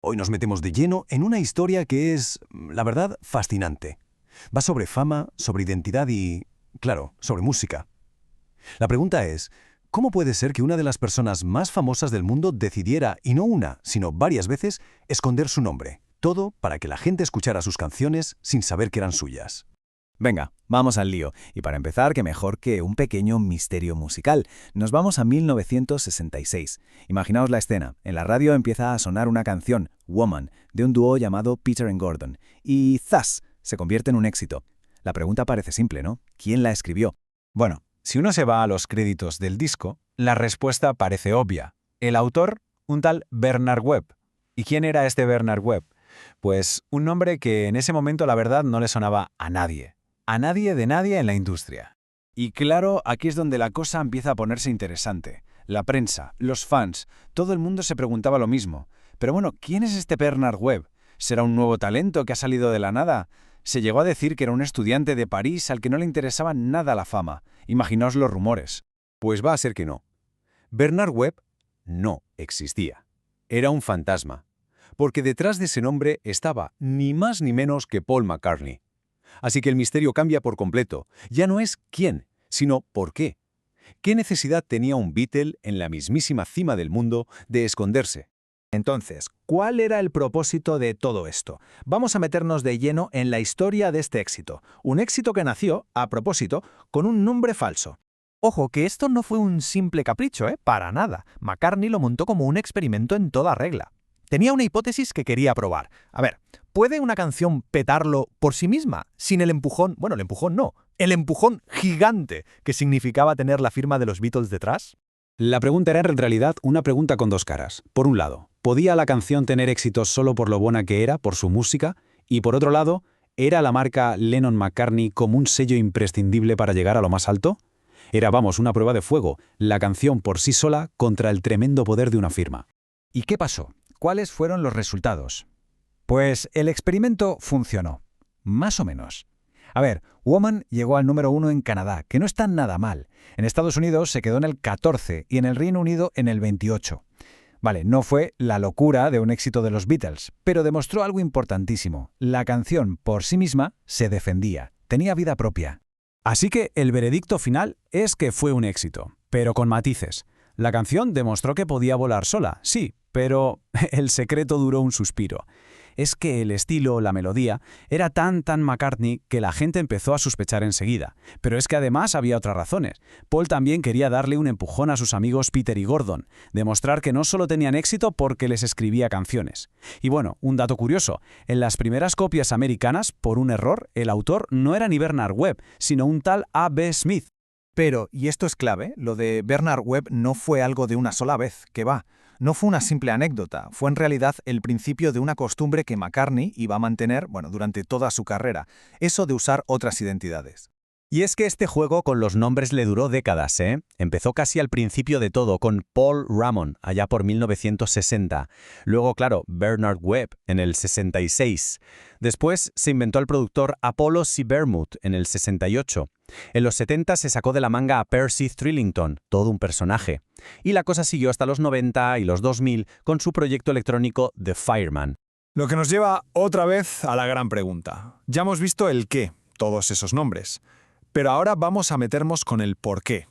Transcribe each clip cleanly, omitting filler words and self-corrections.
Hoy nos metemos de lleno en una historia que es, la verdad, fascinante. Va sobre fama, sobre identidad y, claro, sobre música. La pregunta es, ¿cómo puede ser que una de las personas más famosas del mundo decidiera, y no una, sino varias veces, esconder su nombre? Todo para que la gente escuchara sus canciones sin saber que eran suyas. Venga, vamos al lío. Y para empezar, qué mejor que un pequeño misterio musical. Nos vamos a 1966. Imaginaos la escena. En la radio empieza a sonar una canción, Woman, de un dúo llamado Peter and Gordon. Y ¡zas!, se convierte en un éxito. La pregunta parece simple, ¿no? ¿Quién la escribió? Bueno, si uno se va a los créditos del disco, la respuesta parece obvia. El autor, un tal Bernard Webb. ¿Y quién era este Bernard Webb? Pues un nombre que en ese momento la verdad no le sonaba a nadie. A nadie de nadie en la industria. Y claro, aquí es donde la cosa empieza a ponerse interesante. La prensa, los fans, todo el mundo se preguntaba lo mismo. Pero bueno, ¿quién es este Bernard Webb? ¿Será un nuevo talento que ha salido de la nada? Se llegó a decir que era un estudiante de París al que no le interesaba nada la fama. Imaginaos los rumores. Pues va a ser que no. Bernard Webb no existía. Era un fantasma. Porque detrás de ese nombre estaba ni más ni menos que Paul McCartney. Así que el misterio cambia por completo. Ya no es quién, sino por qué. ¿Qué necesidad tenía un Beatle en la mismísima cima del mundo de esconderse? Entonces, ¿cuál era el propósito de todo esto? Vamos a meternos de lleno en la historia de este éxito. Un éxito que nació, a propósito, con un nombre falso. Ojo, que esto no fue un simple capricho, para nada. McCartney lo montó como un experimento en toda regla. Tenía una hipótesis que quería probar. A ver, ¿puede una canción petarlo por sí misma, sin el empujón? Bueno, el empujón no, el empujón gigante que significaba tener la firma de los Beatles detrás. La pregunta era en realidad una pregunta con dos caras. Por un lado, ¿podía la canción tener éxito solo por lo buena que era, por su música? Y por otro lado, ¿era la marca Lennon-McCartney como un sello imprescindible para llegar a lo más alto? Era, vamos, una prueba de fuego, la canción por sí sola contra el tremendo poder de una firma. ¿Y qué pasó? ¿Cuáles fueron los resultados? Pues el experimento funcionó. Más o menos. A ver, Woman llegó al número 1 en Canadá, que no está nada mal. En Estados Unidos se quedó en el 14 y en el Reino Unido en el 28. Vale, no fue la locura de un éxito de los Beatles, pero demostró algo importantísimo. La canción por sí misma se defendía, tenía vida propia. Así que el veredicto final es que fue un éxito, pero con matices. La canción demostró que podía volar sola, sí, pero el secreto duró un suspiro. Es que el estilo, la melodía, era tan McCartney que la gente empezó a sospechar enseguida. Pero es que además había otras razones. Paul también quería darle un empujón a sus amigos Peter y Gordon, demostrar que no solo tenían éxito porque les escribía canciones. Y bueno, un dato curioso, en las primeras copias americanas, por un error, el autor no era ni Bernard Webb, sino un tal A.B. Smith. Pero, y esto es clave, lo de Bernard Webb no fue algo de una sola vez, que va. No fue una simple anécdota, fue en realidad el principio de una costumbre que McCartney iba a mantener, durante toda su carrera, eso de usar otras identidades. Y es que este juego con los nombres le duró décadas, ¿eh? Empezó casi al principio de todo, con Paul Ramon, allá por 1960. Luego, claro, Bernard Webb, en el 66. Después se inventó el productor Apollo C. Bermud, en el 68. En los 70 se sacó de la manga a Percy Thrillington, todo un personaje. Y la cosa siguió hasta los 90 y los 2000 con su proyecto electrónico The Fireman. Lo que nos lleva otra vez a la gran pregunta. Ya hemos visto el qué, todos esos nombres. Pero ahora vamos a meternos con el por qué.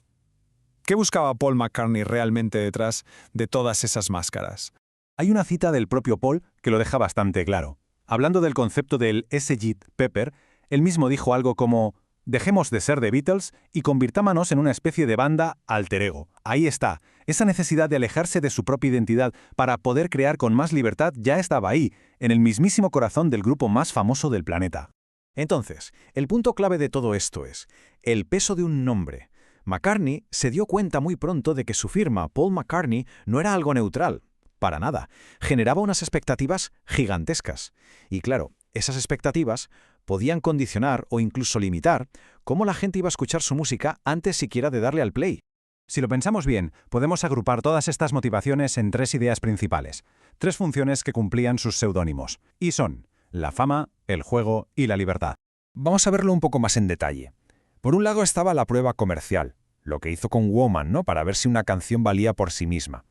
¿Qué buscaba Paul McCartney realmente detrás de todas esas máscaras? Hay una cita del propio Paul que lo deja bastante claro. Hablando del concepto del Sgt. Pepper, él mismo dijo algo como: dejemos de ser The Beatles y convirtámonos en una especie de banda alter ego. Ahí está. Esa necesidad de alejarse de su propia identidad para poder crear con más libertad ya estaba ahí, en el mismísimo corazón del grupo más famoso del planeta. Entonces, el punto clave de todo esto es el peso de un nombre. McCartney se dio cuenta muy pronto de que su firma, Paul McCartney, no era algo neutral. Para nada. Generaba unas expectativas gigantescas. Y claro, esas expectativas podían condicionar o incluso limitar cómo la gente iba a escuchar su música antes siquiera de darle al play. Si lo pensamos bien, podemos agrupar todas estas motivaciones en tres ideas principales, tres funciones que cumplían sus seudónimos, y son la fama, el juego y la libertad. Vamos a verlo un poco más en detalle. Por un lado estaba la prueba comercial, lo que hizo con Woman, ¿no? Para ver si una canción valía por sí misma.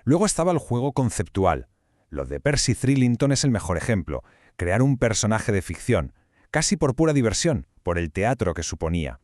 Luego estaba el juego conceptual, Lo de Percy Thrillington es el mejor ejemplo, crear un personaje de ficción, casi por pura diversión, por el teatro que suponía.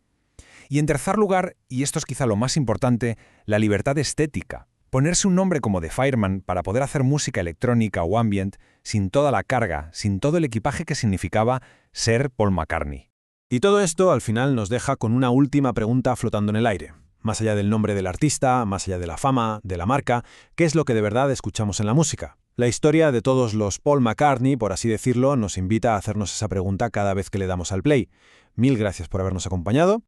Y en tercer lugar, y esto es quizá lo más importante, la libertad estética. Ponerse un nombre como The Fireman para poder hacer música electrónica o ambient sin toda la carga, sin todo el equipaje que significaba ser Paul McCartney. Y todo esto al final nos deja con una última pregunta flotando en el aire. Más allá del nombre del artista, más allá de la fama, de la marca, ¿qué es lo que de verdad escuchamos en la música? La historia de todos los Paul McCartney, por así decirlo, nos invita a hacernos esa pregunta cada vez que le damos al play. Mil gracias por habernos acompañado